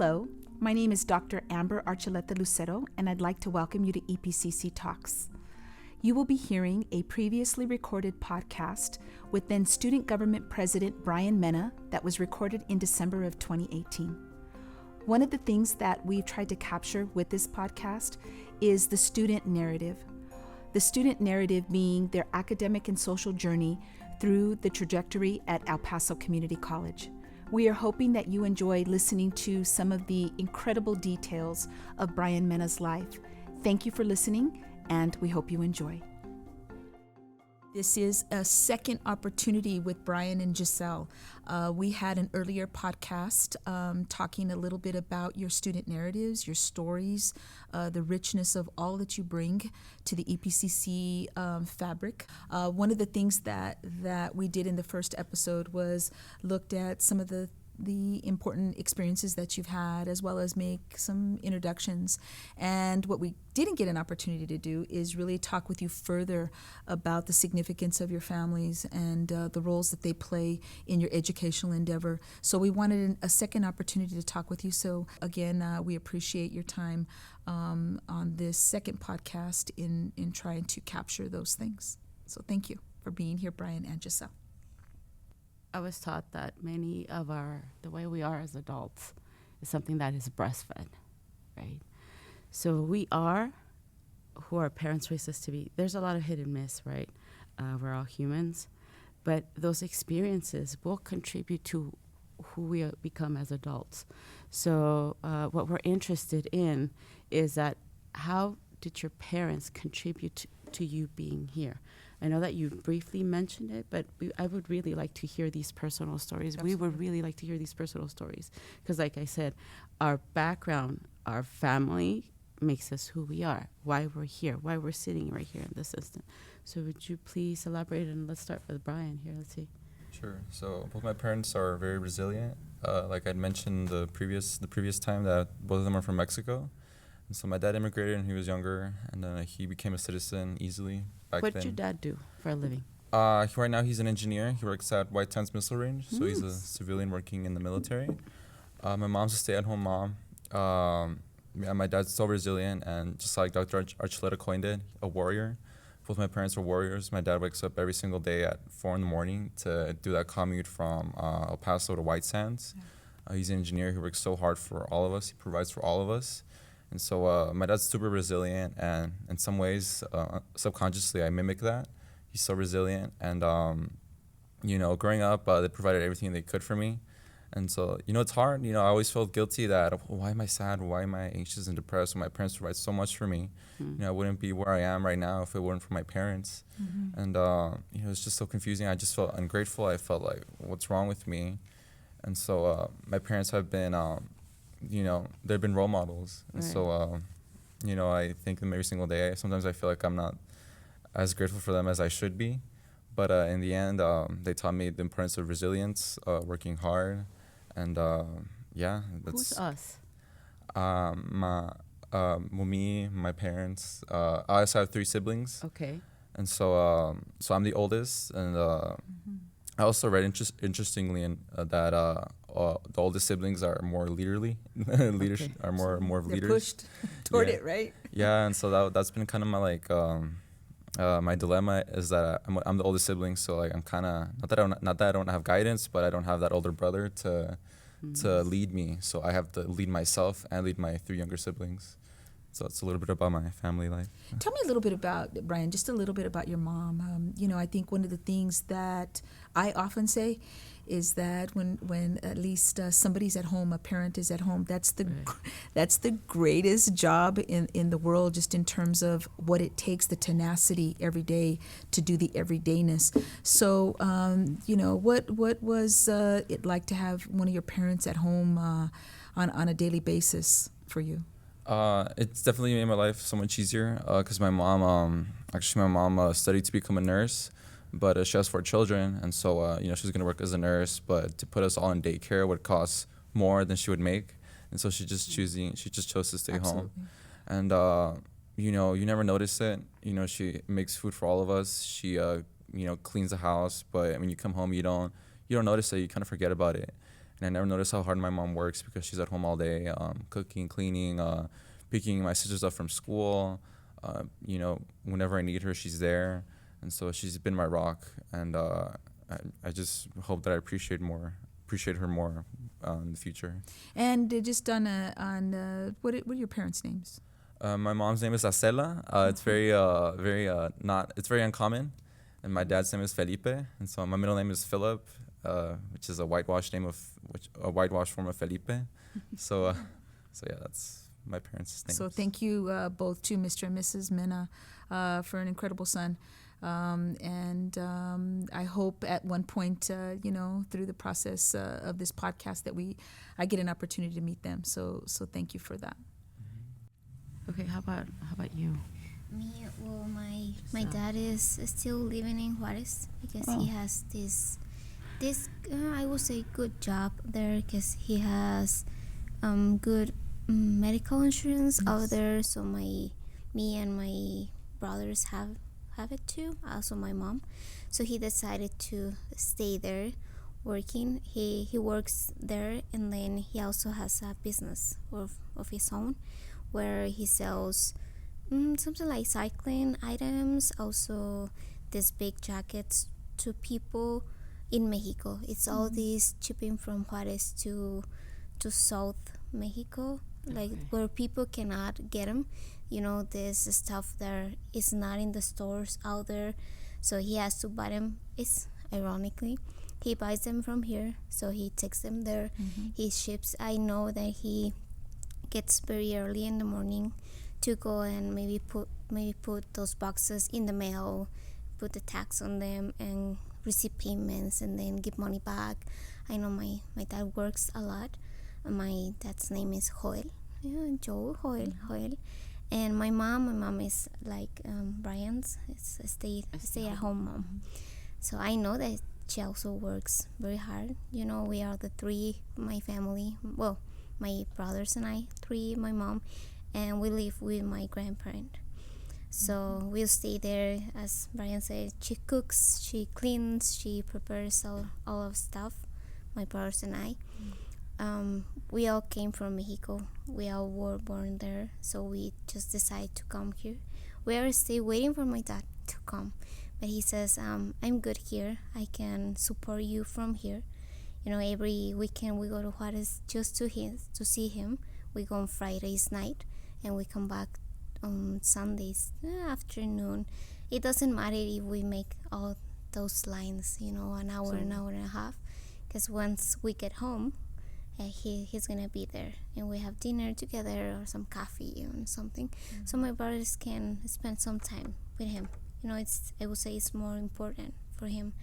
Hello, my name is Dr. Amber Archuleta Lucero, and I'd like to welcome you to EPCC Talks. You will be hearing a previously recorded podcast with then Student Government President Bryan Mena that was recorded in December of 2018. One of the things that we've tried to capture with this podcast is the student narrative. The student narrative being their academic and social journey through the trajectory at El Paso Community College. We are hoping that you enjoy listening to some of the incredible details of Bryan Mena's life. Thank you for listening, and we hope you enjoy. This is a second opportunity with Bryan and Gisselle. We had an earlier podcast talking a little bit about your student narratives, your stories, the richness of all that you bring to the EPCC fabric. One of the things that we did in the first episode was looked at some of the important experiences that you've had, as well as make some introductions. And what we didn't get an opportunity to do is really talk with you further about the significance of your families and the roles that they play in your educational endeavor. So we wanted a second opportunity to talk with you. So again, we appreciate your time on this second podcast in trying to capture those things. So thank you for being here, Bryan and Gisselle. I was taught that many of the way we are as adults is something that is breastfed, right? So we are who our parents raised us to be. There's a lot of hit and miss, right? We're all humans, but those experiences will contribute to who we become as adults. So what we're interested in is that how did your parents contribute to you being here? I know that you briefly mentioned it, but I would really like to hear these personal stories. Absolutely. We would really like to hear these personal stories because, like I said, our background, our family makes us who we are, why we're here, why we're sitting right here in this instant. So would you please elaborate, and let's start with Bryan here. Let's see. Sure. So both my parents are very resilient. Like I'd mentioned the previous time that both of them are from Mexico. And so my dad immigrated when he was younger, and then he became a citizen easily back then. What did your dad do for a living? Right now he's an engineer. He works at White Sands Missile Range, so he's a civilian working in the military. My mom's a stay-at-home mom. My dad's so resilient, and just like Dr. Archuleta coined it, a warrior. Both my parents are warriors. My dad wakes up every single day at 4 a.m. to do that commute from El Paso to White Sands. Yeah. He's an engineer. He works so hard for all of us. He provides for all of us. And so my dad's super resilient, and in some ways, subconsciously, I mimic that. He's so resilient, and, growing up, they provided everything they could for me. And so, it's hard. I always felt guilty that, why am I sad? Why am I anxious and depressed when my parents provide so much for me? I wouldn't be where I am right now if it weren't for my parents. Mm-hmm. And, it's just so confusing. I just felt ungrateful. I felt like, what's wrong with me? And so my parents have been... they've been role models. And right. So, I thank them every single day. Sometimes I feel like I'm not as grateful for them as I should be. But in the end, they taught me the importance of resilience, working hard. And, that's... Who's us? Me, my parents. I also have 3 siblings. Okay. And so I'm the oldest. And I also read interestingly that the oldest siblings are more leaderly, are more of They're leaders. Pushed toward it, right? Yeah, and so that's been kind of my my dilemma is that I'm the oldest sibling, so like I'm kind of not that I don't have guidance, but I don't have that older brother to lead me, so I have to lead myself and lead my 3 younger siblings. So it's a little bit about my family life. Tell me a little bit about, Bryan, just a little bit about your mom. I think one of the things that I often say is that when at least somebody's at home, a parent is at home, that's the greatest job in the world, just in terms of what it takes, the tenacity every day to do the everydayness. So, what was it like to have one of your parents at home on a daily basis for you? It's definitely made my life so much easier because my mom studied to become a nurse, but she has 4 children, and so she's gonna work as a nurse, but to put us all in daycare would cost more than she would make, and so she just chose to stay Absolutely. home, and you never notice it. She makes food for all of us. She cleans the house, but when you come home, you don't notice it. You kind of forget about it. And I never noticed how hard my mom works because she's at home all day, cooking, cleaning, picking my sisters up from school. Whenever I need her, she's there. And so she's been my rock. And I just hope that I appreciate her more in the future. And just what are your parents' names? My mom's name is Acela. It's it's very uncommon. And my dad's name is Felipe. And so my middle name is Philip, which is a whitewash form of Felipe. So yeah, that's my parents' names. So thank you both to Mr. and Mrs. Mena for an incredible son. And I hope at one point, through the process of this podcast that I get an opportunity to meet them. So thank you for that. Okay, how about you? Me, well, my dad is still living in Juarez because he has this I would say good job there because he has good medical insurance out there. So me and my brothers have it too. Also my mom. So he decided to stay there working. He works there, and then he also has a business of his own where he sells something like cycling items, also these big jackets to people in Mexico. It's all these shipping from Juarez to South Mexico, like where people cannot get them. There's stuff that is not in the stores out there, so he has to buy them. It's ironically, he buys them from here, so he takes them there. He ships. I know that he gets very early in the morning to go and maybe put those boxes in the mail, put the tax on them, and receive payments, and then give money back. I know my dad works a lot. My dad's name is Joel. Joel. And my mom is like Bryan's. It's a stay at home mom. So I know that she also works very hard. We are the three, my family. Well, my brothers and I, three, my mom, and we live with my grandparent. So we'll stay there. As Bryan said, she cooks, she cleans, she prepares all of stuff, my brothers and I. We all came from Mexico. We all were born there, so we just decided to come here. We are still waiting for my dad to come, but he says, I'm good here. I can support you from here. Every weekend we go to Juarez just to see him. We go on Fridays night, and we come back on Sundays afternoon. It doesn't matter if we make all those lines, an hour and a half, because once we get home, he's gonna be there, and we have dinner together or some coffee or something. So my brothers can spend some time with him. I would say it's more important for him.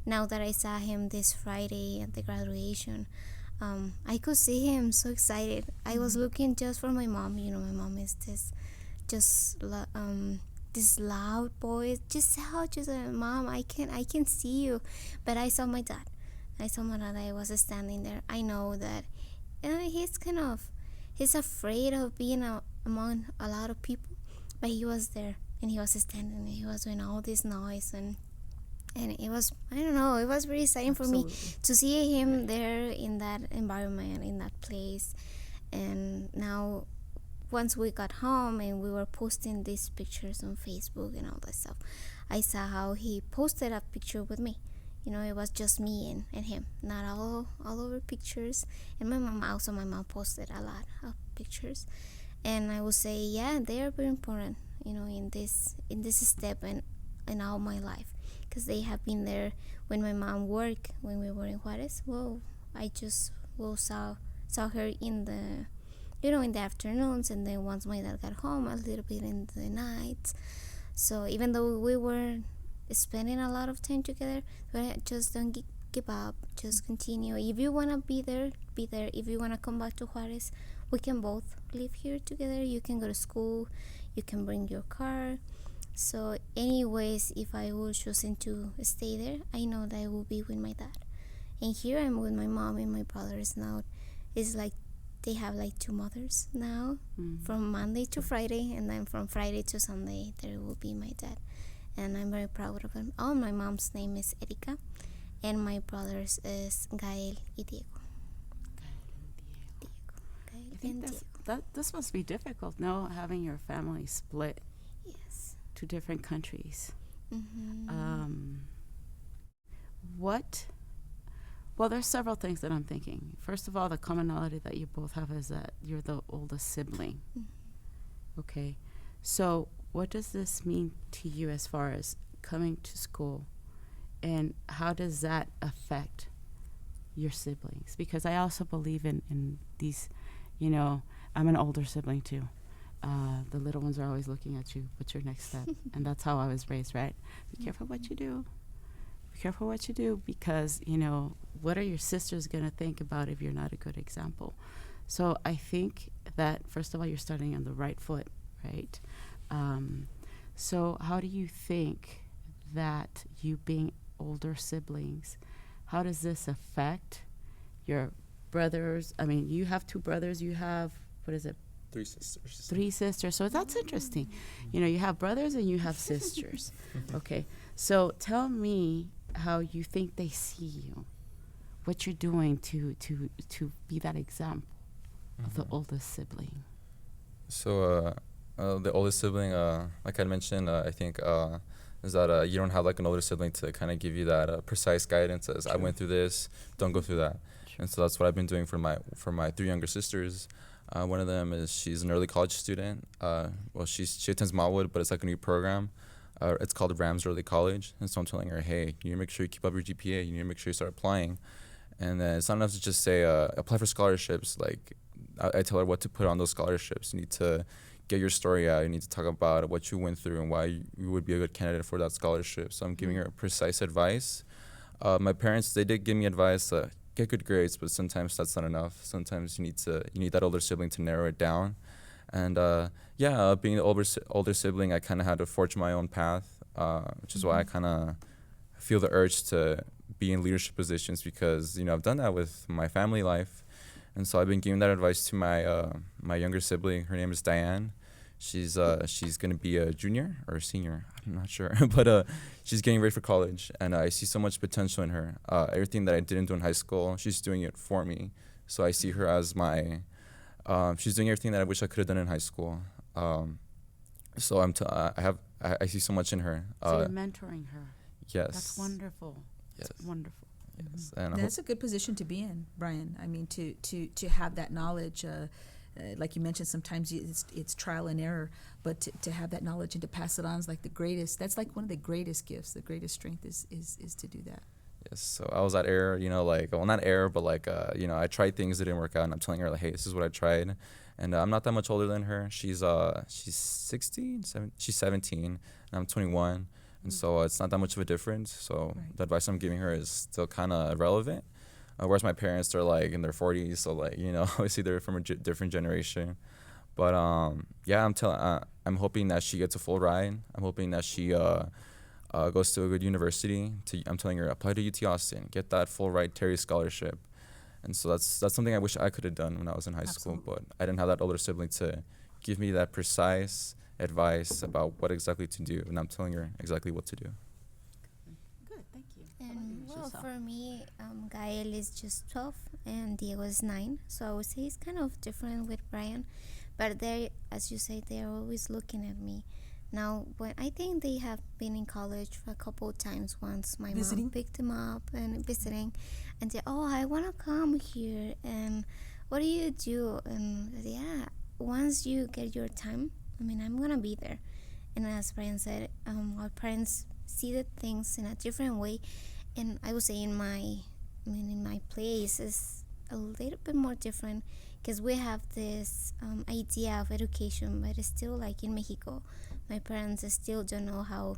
Now that I saw him this Friday at the graduation, I could see him so excited. I was looking just for my mom. My mom is this loud voice. Giselle, Mom, I can see you. But I saw my dad. I was standing there. I know that he's afraid of being among a lot of people, but he was there, and he was standing, and he was doing all this noise, and it was, I don't know, it was very exciting for me to see him there in that environment, in that place. And now, once we got home and we were posting these pictures on Facebook and all that stuff, I saw how he posted a picture with me. It was just me and him, not all over pictures. And my mom posted a lot of pictures. And I would say, yeah, they are very important, in this step and in all my life, because they have been there when my mom worked, when we were in Juarez. I just saw her in the in the afternoons, and then once my dad got home, a little bit in the nights. So even though we were spending a lot of time together, but just don't give up, just continue. If you want to be there. If you want to come back to Juarez, we can both live here together. You can go to school, you can bring your car. So anyways, if I will choosing to stay there, I know that I will be with my dad. And here I'm with my mom and my brothers now. It's like they have like two mothers now, from Monday to Friday, and then from Friday to Sunday there will be my dad. And I'm very proud of him. My mom's name is Erika, and my brothers is Gael y Diego. Okay. I think this must be difficult, no, having your family split Yes. to different countries. Mm-hmm. Well, there's several things that I'm thinking. First of all, the commonality that you both have is that you're the oldest sibling. Okay. So what does this mean to you as far as coming to school, and how does that affect your siblings? Because I also believe in these, I'm an older sibling too. The little ones are always looking at you. What's your next step? And that's how I was raised, right? Be careful what you do. Be careful what you do, because, what are your sisters going to think about if you're not a good example? So I think that, first of all, you're starting on the right foot, right? So how do you think that you being older siblings, how does this affect your brothers? I mean, you have 2 brothers. You have, what is it? 3 sisters. 3 sisters. So that's interesting. You have brothers and you have sisters. Okay. So tell me how you think they see you, what you're doing to be that example of the oldest sibling. So the oldest sibling, like I mentioned, I think is that you don't have like an older sibling to kind of give you that precise guidance as I went through this, don't go through that. And so that's what I've been doing for my 3 younger sisters. One of them is, she's an early college student. She attends Malwood, but it's like a new program. It's called Rams Early College. And so I'm telling her, hey, you need to make sure you keep up your GPA. You need to make sure you start applying. And then it's not enough to just say, apply for scholarships. Like, I tell her what to put on those scholarships. You need to get your story out. You need to talk about what you went through and why you would be a good candidate for that scholarship. So I'm giving her precise advice. My parents, they did give me advice, get good grades, but sometimes that's not enough. Sometimes you need that older sibling to narrow it down. And being the older sibling, I kind of had to forge my own path, which is why I kind of feel the urge to be in leadership positions, because I've done that with my family life. And so I've been giving that advice to my younger sibling. Her name is Diane. She's gonna be a junior or a senior, I'm not sure, but she's getting ready for college, and I see so much potential in her. Everything that I didn't do in high school, she's doing it for me. So I see her as she's doing everything that I wish I could have done in high school. So I see so much in her. So you're mentoring her. Yes. That's wonderful. Yes. That's wonderful. Yes. And That's a good position to be in, Brian. I mean, to have that knowledge, like you mentioned, sometimes it's trial and error, but to have that knowledge and to pass it on is like the greatest. That's like one of the greatest gifts. The greatest strength is to do that. Yes. So I was at error, not error, but I tried things that didn't work out, and I'm telling her, like, hey, this is what I tried. And I'm not that much older than her. She's 16, she's 17, and I'm 21. And so it's not that much of a difference. So the advice I'm giving her is still kind of relevant. Whereas my parents, they're like in their 40s. So obviously they're from a different generation. But I'm hoping that she gets a full ride. I'm hoping that she goes to a good university. I'm telling her, apply to UT Austin, get that full ride Terry scholarship. And so that's something I wish I could have done when I was in high school. But I didn't have that older sibling to give me that precise advice about what exactly to do, and I'm telling her exactly what to do. Good, thank you. And for me, Gael is just 12 and Diego is 9, so I would say it's kind of different with Brian, but they, as you say, they're always looking at me. Now, when I think they have been in college for a couple of times. Once my mom picked them up and visiting, and said, "Oh, I want to come here." And what do you do? And yeah, once you get your time, I'm gonna be there. And as Brian said, our parents see the things in a different way, and I would say in my place is a little bit more different, because we have this idea of education, but it's still like in Mexico. My parents still don't know how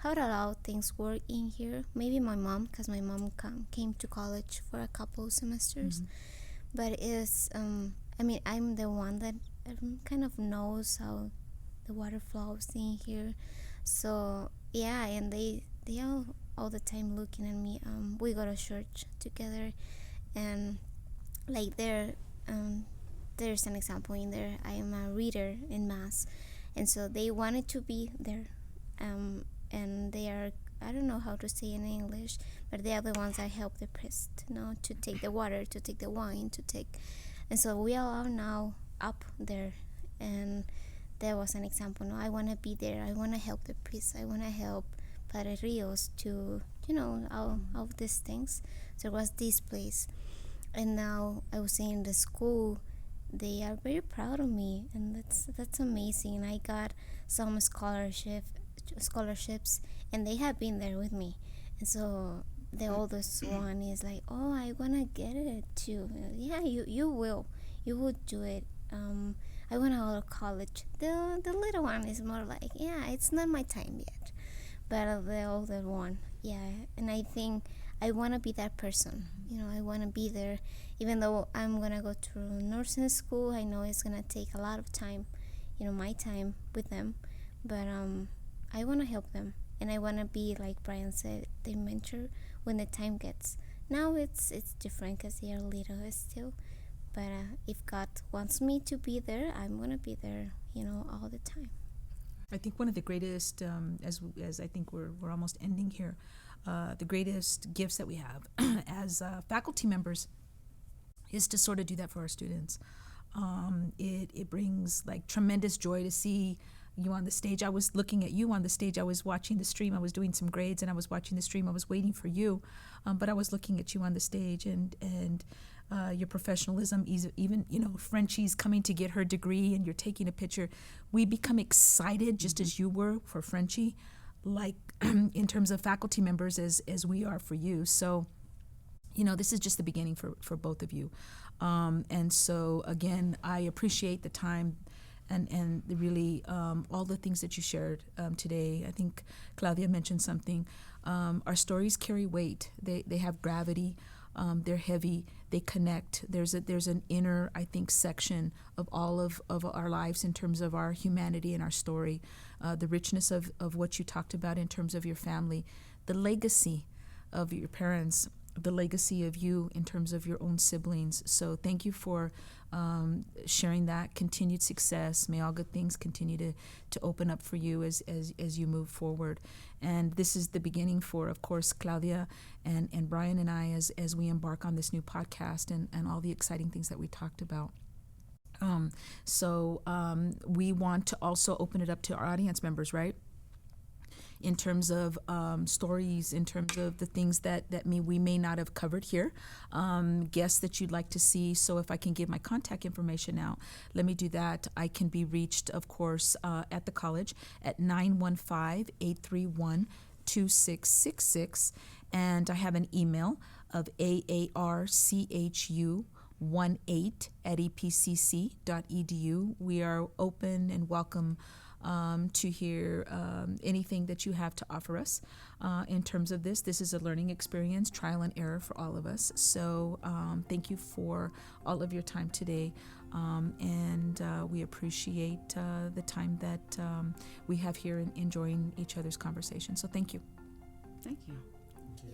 to allow things work in here. Maybe my mom, because my mom came to college for a couple of semesters, but it's I'm the one that kind of knows how the water flows in here. So yeah, and they are all the time looking at me. We go to church together, and like there's an example in there. I am a reader in mass, and so they wanted to be there, and they are, I don't know how to say in English, but they are the ones that help the priest, to take the water, to take the wine, to take And so we all are now up there, and there was an example. No, I want to be there. I want to help the priests. I want to help Padre Rios to, all of these things. So it was this place. And now I was saying the school, they are very proud of me, and that's amazing. And I got some scholarships, and they have been there with me. And so the oldest one is like, oh, I want to get it too. Yeah, you will do it. I want to go to college. The little one is more like, yeah, it's not my time yet. But the older one, yeah. And I think I want to be that person. I want to be there. Even though I'm going to go to nursing school, I know it's going to take a lot of time, my time with them. But I want to help them. And I want to be, like Bryan said, their mentor when the time gets. Now it's different because they are little still. But if God wants me to be there, I'm going to be there, all the time. I think one of the greatest, as I think we're almost ending here, the greatest gifts that we have as faculty members is to sort of do that for our students. It brings like tremendous joy to see you on the stage. I was looking at you on the stage. I was watching the stream. I was doing some grades, and I was watching the stream. I was waiting for you, but I was looking at you on the stage, and your professionalism, even Frenchie's coming to get her degree, and you're taking a picture. We become excited just as you were for Frenchie, like in terms of faculty members as we are for you. So, this is just the beginning for both of you. And so again, I appreciate the time and really all the things that you shared today. I think Claudia mentioned something. Our stories carry weight. They have gravity. They're heavy. They connect. There's an inner, I think, section of all of our lives in terms of our humanity and our story, the richness of what you talked about in terms of your family, the legacy of your parents, the legacy of you in terms of your own siblings. So thank you for sharing that. Continued success. May all good things continue to open up for you as you move forward. And this is the beginning for, of course, Claudia and Bryan and I as we embark on this new podcast and all the exciting things that we talked about. So we want to also open it up to our audience members, right? In terms of stories, in terms of the things that we may not have covered here, guests that you'd like to see. So if I can give my contact information out, let me do that. I can be reached, of course, at the college at 915-831-2666. And I have an email of aarchu18@epcc.edu. We are open and welcome to hear anything that you have to offer us in terms of this. This is a learning experience, trial and error for all of us. So thank you for all of your time today, and we appreciate the time that we have here and enjoying each other's conversation. So thank you. Thank you. Thank you.